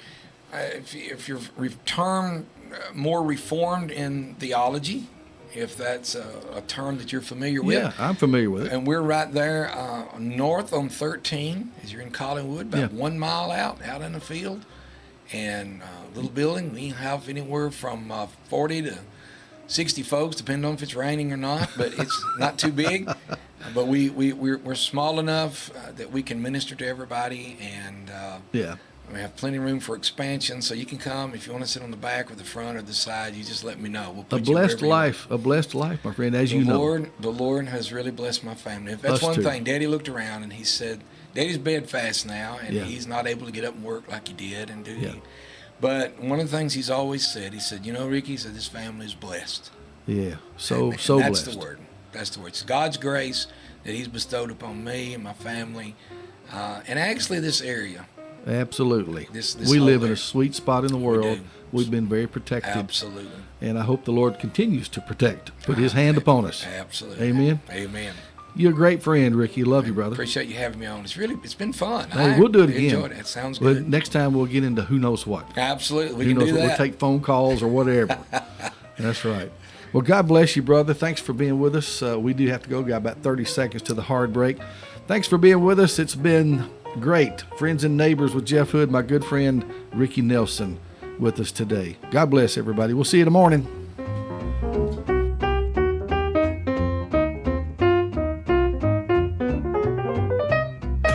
if you're termed more reformed in theology, if that's a term that you're familiar with. Yeah, I'm familiar with it. And we're right there north on 13, as you're in Collinwood, about 1 mile out in the field. And little building, we have anywhere from 40 to 60 folks, depending on if it's raining or not, but it's not too big. But we're small enough that we can minister to everybody, and we have plenty of room for expansion, so you can come if you want to sit on the back or the front or the side. You just let me know. We'll put a blessed life, my friend, as you know. The Lord has really blessed my family. That's one thing. Daddy looked around and he said, Daddy's bedfast now, and he's not able to get up and work like he did and do. Yeah. But one of the things he's always said, he said, Ricky, he said, this family is blessed. Yeah, so that's blessed. That's the word. That's the word. It's God's grace that he's bestowed upon me and my family, and actually this area. Absolutely. This we live in a sweet spot in the world. We've been very protected. Absolutely. And I hope the Lord continues to put his hand upon us. Absolutely. Amen. Amen. You're a great friend, Ricky. Love you, brother. Appreciate you having me on. It's been fun. Hey, we'll do it again. Enjoyed it. It sounds good. But next time we'll get into who knows what. Absolutely. We who can knows do what. that. We'll take phone calls or whatever. That's right. Well, God bless you, brother. Thanks for being with us. We do have to go. Got about 30 seconds to the hard break. Thanks for being with us. It's been great. Friends and Neighbors with Jeff Hood, my good friend Ricky Nelson with us today. God bless everybody. We'll see you in the morning.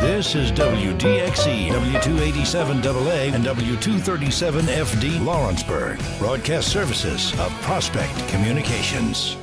This is WDXE, W287AA, and W237FD Lawrenceburg. Broadcast services of Prospect Communications.